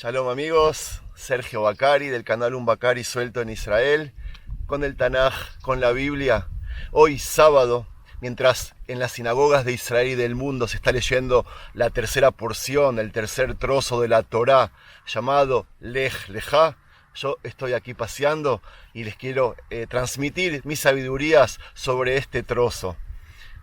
Shalom amigos, Sergio Bacari del canal Un Bacari suelto en Israel, con el Tanaj, con la Biblia. Hoy sábado, mientras en las sinagogas de Israel y del mundo se está leyendo la tercera porción, el tercer trozo de la Torá, llamado Lej Lejá, yo estoy aquí paseando y les quiero transmitir mis sabidurías sobre este trozo.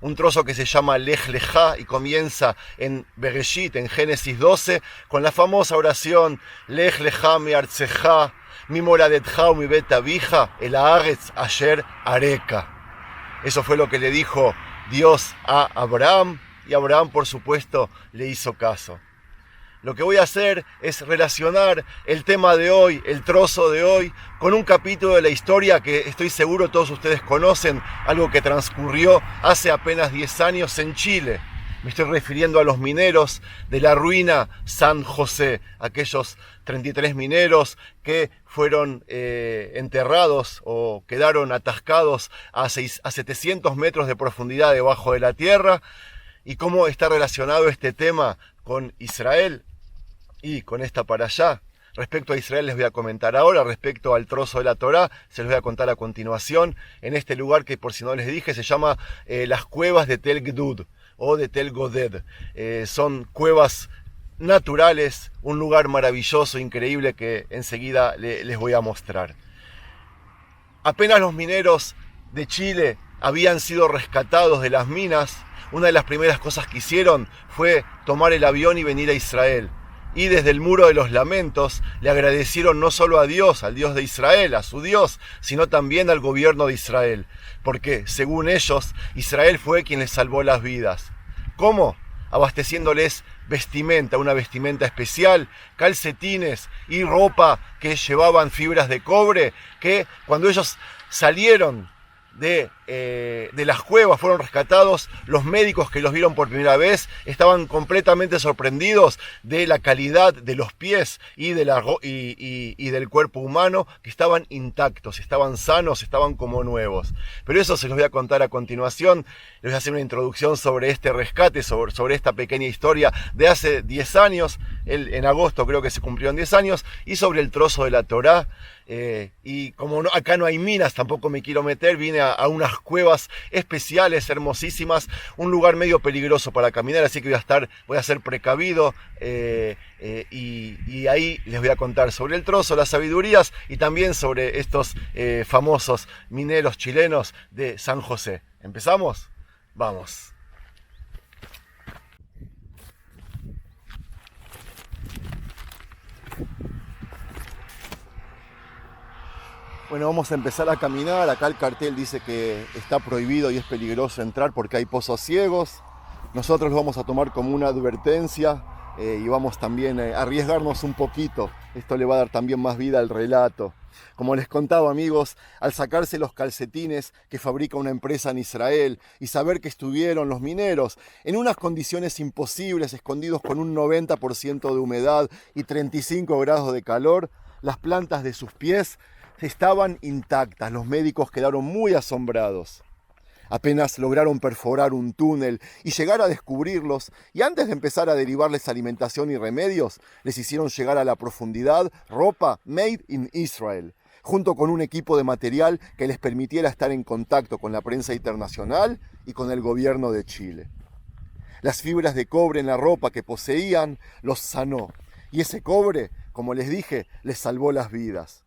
Un trozo que se llama Lej Lejá y comienza en Bereshit, en Génesis 12, con la famosa oración Lej Lejá mi artzejá, mi moradetjá mi bet avija, el haaretz asher areka. Eso fue lo que le dijo Dios a Abraham, y Abraham, por supuesto, le hizo caso. Lo que voy a hacer es relacionar el tema de hoy, el trozo de hoy, con un capítulo de la historia que estoy seguro todos ustedes conocen, algo que transcurrió hace apenas 10 años en Chile. Me estoy refiriendo a los mineros de la ruina San José, aquellos 33 mineros que fueron enterrados o quedaron atascados a 700 metros de profundidad debajo de la tierra. ¿Y cómo está relacionado este tema con Israel y con esta para allá? Respecto a Israel les voy a comentar ahora, respecto al trozo de la Torá se los voy a contar a continuación, en este lugar que por si no les dije se llama las cuevas de Tel Gdud o de Tel Goded. Son cuevas naturales, un lugar maravilloso, increíble que enseguida les voy a mostrar. Apenas los mineros de Chile habían sido rescatados de las minas, una de las primeras cosas que hicieron fue tomar el avión y venir a Israel. Y desde el Muro de los Lamentos le agradecieron no solo a Dios, al Dios de Israel, a su Dios, sino también al gobierno de Israel. Porque, según ellos, Israel fue quien les salvó las vidas. ¿Cómo? Abasteciéndoles vestimenta, una vestimenta especial, calcetines y ropa que llevaban fibras de cobre, que cuando ellos salieron de las cuevas, fueron rescatados, los médicos que los vieron por primera vez estaban completamente sorprendidos de la calidad de los pies y del cuerpo humano, que estaban intactos, estaban sanos, estaban como nuevos. Pero eso se los voy a contar a continuación. Les voy a hacer una introducción sobre este rescate, sobre esta pequeña historia de hace 10 años, en agosto creo que se cumplieron 10 años, y sobre el trozo de la Torá. Y como acá no hay minas, tampoco me quiero meter, vine a unas cuevas especiales, hermosísimas, un lugar medio peligroso para caminar, así que voy a ser precavido, y ahí les voy a contar sobre el trozo, las sabidurías y también sobre estos famosos mineros chilenos de San José. ¿Empezamos? Vamos. Bueno, vamos a empezar a caminar. Acá el cartel dice que está prohibido y es peligroso entrar porque hay pozos ciegos. Nosotros lo vamos a tomar como una advertencia y vamos también a arriesgarnos un poquito. Esto le va a dar también más vida al relato. Como les contaba, amigos, al sacarse los calcetines que fabrica una empresa en Israel y saber que estuvieron los mineros en unas condiciones imposibles, escondidos con un 90% de humedad y 35 grados de calor, las plantas de sus pies estaban intactas. Los médicos quedaron muy asombrados. Apenas lograron perforar un túnel y llegar a descubrirlos, y antes de empezar a derivarles alimentación y remedios, les hicieron llegar a la profundidad ropa made in Israel, junto con un equipo de material que les permitiera estar en contacto con la prensa internacional y con el gobierno de Chile. Las fibras de cobre en la ropa que poseían los sanó, y ese cobre, como les dije, les salvó las vidas.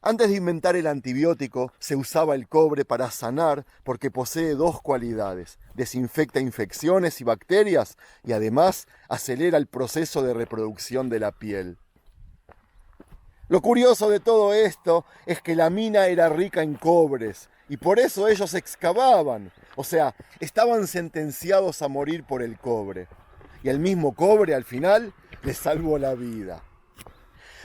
Antes de inventar el antibiótico, se usaba el cobre para sanar porque posee dos cualidades: desinfecta infecciones y bacterias y además acelera el proceso de reproducción de la piel. Lo curioso de todo esto es que la mina era rica en cobres y por eso ellos excavaban, o sea, estaban sentenciados a morir por el cobre. Y el mismo cobre al final les salvó la vida.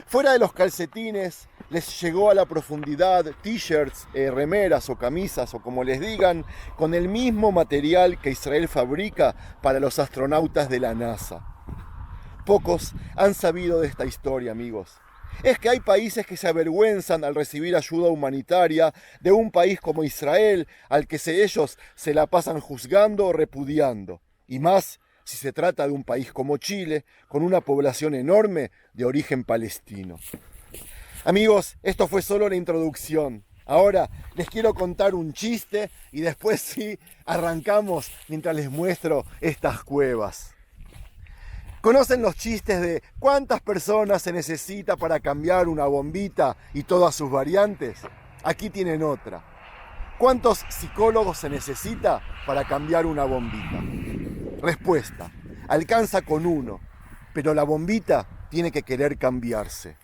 Fuera de los calcetines, les llegó a la profundidad t-shirts, remeras o camisas o como les digan, con el mismo material que Israel fabrica para los astronautas de la NASA. Pocos han sabido de esta historia, amigos. Es que hay países que se avergüenzan al recibir ayuda humanitaria de un país como Israel, al que ellos se la pasan juzgando o repudiando. Y más si se trata de un país como Chile, con una población enorme de origen palestino. Amigos, esto fue solo la introducción. Ahora les quiero contar un chiste y después sí arrancamos mientras les muestro estas cuevas. ¿Conocen los chistes de cuántas personas se necesita para cambiar una bombita y todas sus variantes? Aquí tienen otra. ¿Cuántos psicólogos se necesita para cambiar una bombita? Respuesta: alcanza con uno, pero la bombita tiene que querer cambiarse.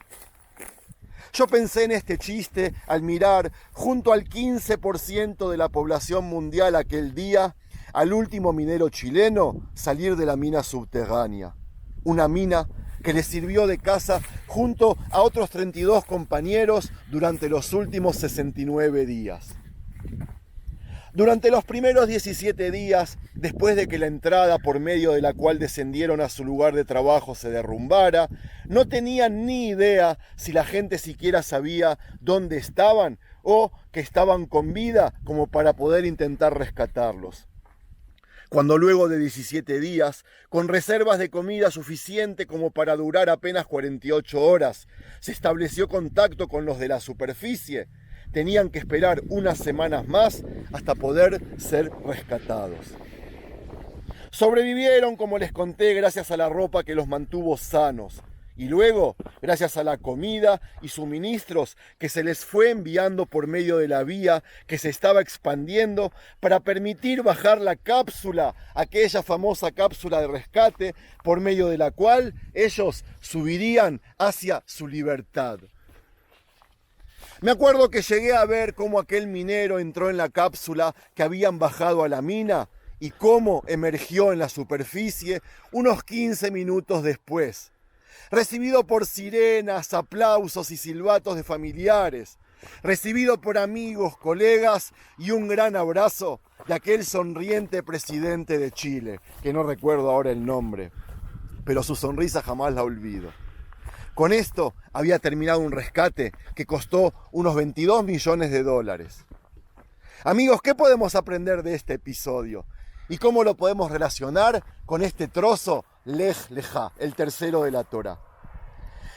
Yo pensé en este chiste al mirar junto al 15% de la población mundial aquel día al último minero chileno salir de la mina subterránea. Una mina que le sirvió de casa junto a otros 32 compañeros durante los últimos 69 días. Durante los primeros 17 días, después de que la entrada por medio de la cual descendieron a su lugar de trabajo se derrumbara, no tenían ni idea si la gente siquiera sabía dónde estaban o que estaban con vida como para poder intentar rescatarlos. Cuando luego de 17 días, con reservas de comida suficiente como para durar apenas 48 horas, se estableció contacto con los de la superficie, tenían que esperar unas semanas más hasta poder ser rescatados. Sobrevivieron, como les conté, gracias a la ropa que los mantuvo sanos. Y luego, gracias a la comida y suministros que se les fue enviando por medio de la vía que se estaba expandiendo para permitir bajar la cápsula, aquella famosa cápsula de rescate, por medio de la cual ellos subirían hacia su libertad. Me acuerdo que llegué a ver cómo aquel minero entró en la cápsula que habían bajado a la mina y cómo emergió en la superficie unos 15 minutos después, recibido por sirenas, aplausos y silbatos de familiares, recibido por amigos, colegas y un gran abrazo de aquel sonriente presidente de Chile, que no recuerdo ahora el nombre, pero su sonrisa jamás la olvido. Con esto había terminado un rescate que costó unos 22 millones de dólares. Amigos, ¿qué podemos aprender de este episodio? ¿Y cómo lo podemos relacionar con este trozo Lej Lejá, el tercero de la Torá?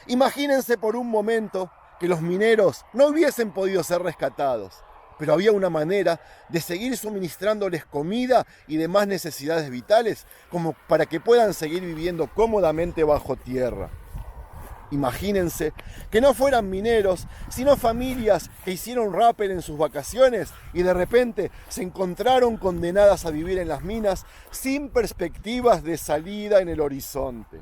Imagínense por un momento que los mineros no hubiesen podido ser rescatados, pero había una manera de seguir suministrándoles comida y demás necesidades vitales como para que puedan seguir viviendo cómodamente bajo tierra. Imagínense que no fueran mineros, sino familias que hicieron rappel en sus vacaciones y de repente se encontraron condenadas a vivir en las minas sin perspectivas de salida en el horizonte.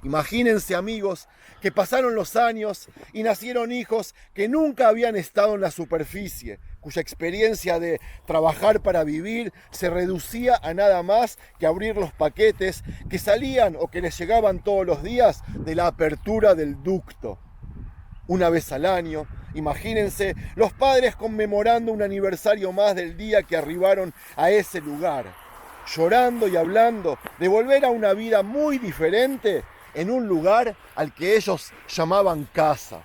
Imagínense, amigos, que pasaron los años y nacieron hijos que nunca habían estado en la superficie, cuya experiencia de trabajar para vivir se reducía a nada más que abrir los paquetes que salían o que les llegaban todos los días de la apertura del ducto. Una vez al año, imagínense los padres conmemorando un aniversario más del día que arribaron a ese lugar, llorando y hablando de volver a una vida muy diferente en un lugar al que ellos llamaban casa.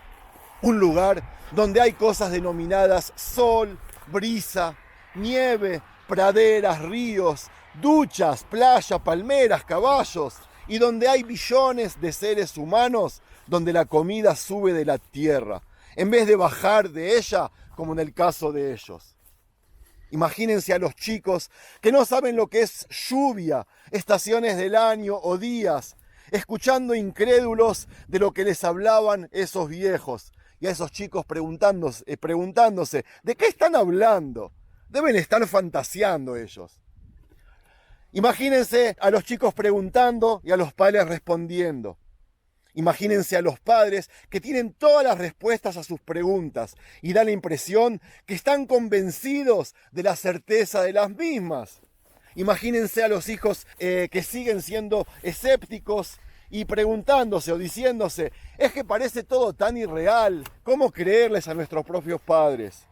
Un lugar donde hay cosas denominadas sol, brisa, nieve, praderas, ríos, duchas, playa, palmeras, caballos, y donde hay billones de seres humanos, donde la comida sube de la tierra, en vez de bajar de ella, como en el caso de ellos. Imagínense a los chicos que no saben lo que es lluvia, estaciones del año o días, escuchando incrédulos de lo que les hablaban esos viejos, y a esos chicos preguntándose, ¿de qué están hablando? Deben estar fantaseando ellos. Imagínense a los chicos preguntando y a los padres respondiendo. Imagínense a los padres que tienen todas las respuestas a sus preguntas y da la impresión que están convencidos de la certeza de las mismas. Imagínense a los hijos que siguen siendo escépticos y preguntándose o diciéndose, es que parece todo tan irreal, ¿cómo creerles a nuestros propios padres?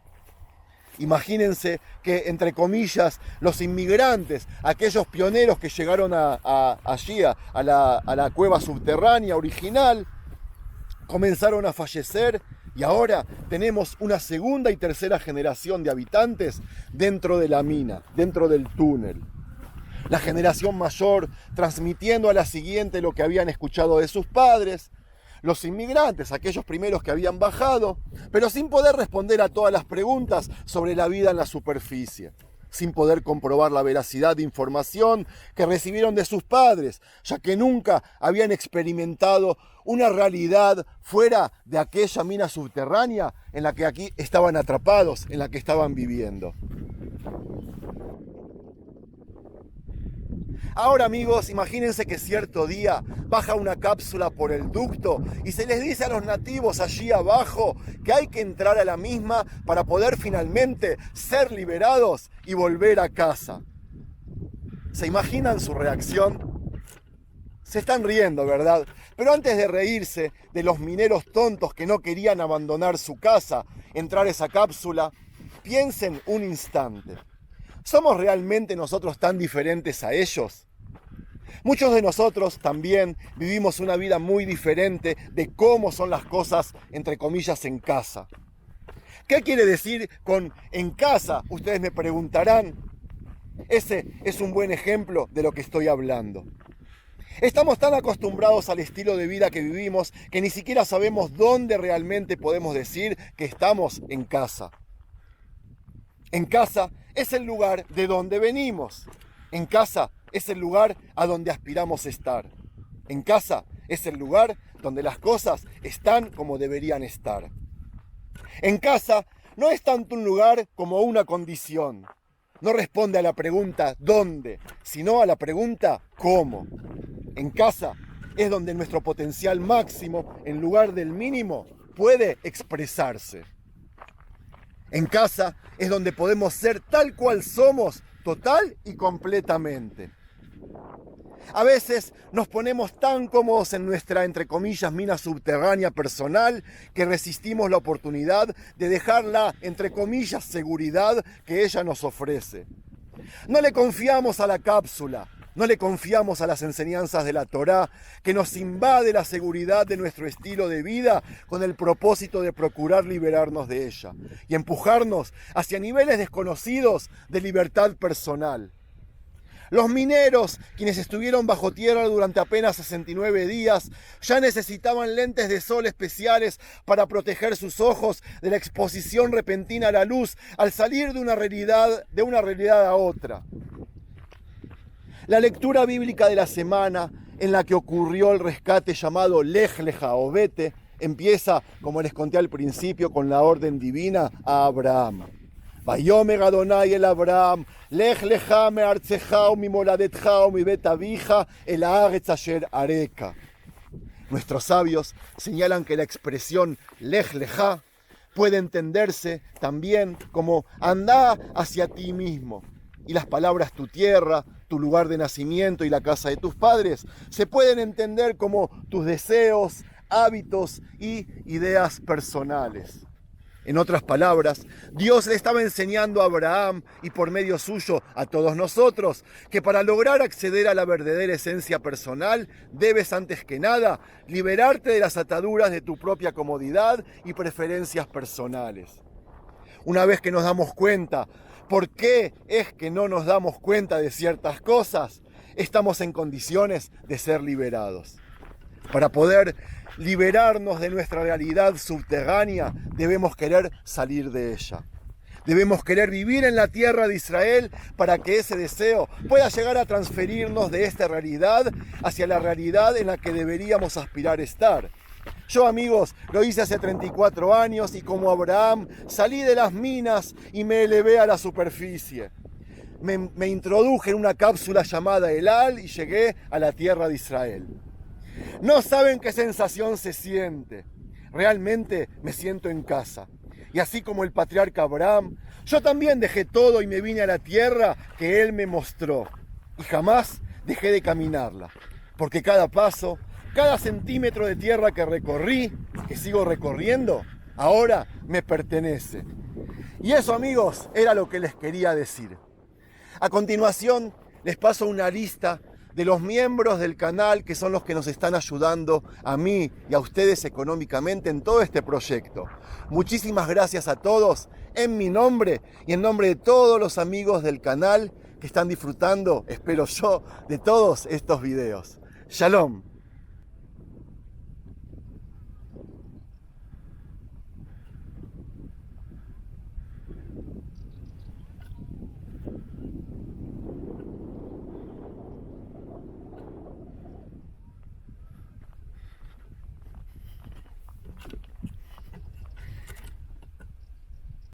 Imagínense que, entre comillas, los inmigrantes, aquellos pioneros que llegaron allí, a la cueva subterránea original, comenzaron a fallecer y ahora tenemos una segunda y tercera generación de habitantes dentro de la mina, dentro del túnel. La generación mayor transmitiendo a la siguiente lo que habían escuchado de sus padres. Los inmigrantes, aquellos primeros que habían bajado, pero sin poder responder a todas las preguntas sobre la vida en la superficie, sin poder comprobar la veracidad de información que recibieron de sus padres, ya que nunca habían experimentado una realidad fuera de aquella mina subterránea en la que aquí estaban atrapados, en la que estaban viviendo. Ahora, amigos, imagínense que cierto día baja una cápsula por el ducto y se les dice a los nativos allí abajo que hay que entrar a la misma para poder finalmente ser liberados y volver a casa. ¿Se imaginan su reacción? Se están riendo, ¿verdad? Pero antes de reírse de los mineros tontos que no querían abandonar su casa, entrar a esa cápsula, piensen un instante. ¿Somos realmente nosotros tan diferentes a ellos? Muchos de nosotros también vivimos una vida muy diferente de cómo son las cosas, entre comillas, en casa. ¿Qué quiere decir con en casa? Ustedes me preguntarán. Ese es un buen ejemplo de lo que estoy hablando. Estamos tan acostumbrados al estilo de vida que vivimos que ni siquiera sabemos dónde realmente podemos decir que estamos en casa. En casa es el lugar de donde venimos. En casa es el lugar a donde aspiramos estar. En casa es el lugar donde las cosas están como deberían estar. En casa no es tanto un lugar como una condición. No responde a la pregunta ¿dónde?, sino a la pregunta ¿cómo? En casa es donde nuestro potencial máximo, en lugar del mínimo, puede expresarse. En casa es donde podemos ser tal cual somos, total y completamente. A veces nos ponemos tan cómodos en nuestra, entre comillas, mina subterránea personal que resistimos la oportunidad de dejar la, entre comillas, seguridad que ella nos ofrece. No le confiamos a la cápsula, no le confiamos a las enseñanzas de la Torá, que nos invade la seguridad de nuestro estilo de vida con el propósito de procurar liberarnos de ella y empujarnos hacia niveles desconocidos de libertad personal. Los mineros, quienes estuvieron bajo tierra durante apenas 69 días, ya necesitaban lentes de sol especiales para proteger sus ojos de la exposición repentina a la luz al salir de una realidad a otra. La lectura bíblica de la semana en la que ocurrió el rescate llamado Lej Leja o Vete empieza, como les conté al principio, con la orden divina a Abraham. Vayomer Adonai el Abraham, Lej Leja me artzeja mi moladetja mi bet avija el haaretz asher areka. Nuestros sabios señalan que la expresión Lej Leja puede entenderse también como anda hacia ti mismo. Y las palabras tu tierra, tu lugar de nacimiento y la casa de tus padres se pueden entender como tus deseos, hábitos y ideas personales. En otras palabras, Dios le estaba enseñando a Abraham y por medio suyo a todos nosotros que para lograr acceder a la verdadera esencia personal debes antes que nada liberarte de las ataduras de tu propia comodidad y preferencias personales. Una vez que nos damos cuenta por qué es que no nos damos cuenta de ciertas cosas, estamos en condiciones de ser liberados. Para poder liberarnos de nuestra realidad subterránea, debemos querer salir de ella. Debemos querer vivir en la tierra de Israel para que ese deseo pueda llegar a transferirnos de esta realidad hacia la realidad en la que deberíamos aspirar a estar. Yo, amigos, lo hice hace 34 años y como Abraham salí de las minas y me elevé a la superficie. Me introduje en una cápsula llamada Elal y llegué a la tierra de Israel. No saben qué sensación se siente. Realmente me siento en casa. Y así como el patriarca Abraham, yo también dejé todo y me vine a la tierra que él me mostró. Y jamás dejé de caminarla. Porque cada paso, cada centímetro de tierra que recorrí, que sigo recorriendo, ahora me pertenece. Y eso, amigos, era lo que les quería decir. A continuación, les paso una lista de los miembros del canal que son los que nos están ayudando a mí y a ustedes económicamente en todo este proyecto. Muchísimas gracias a todos en mi nombre y en nombre de todos los amigos del canal que están disfrutando, espero yo, de todos estos videos. Shalom.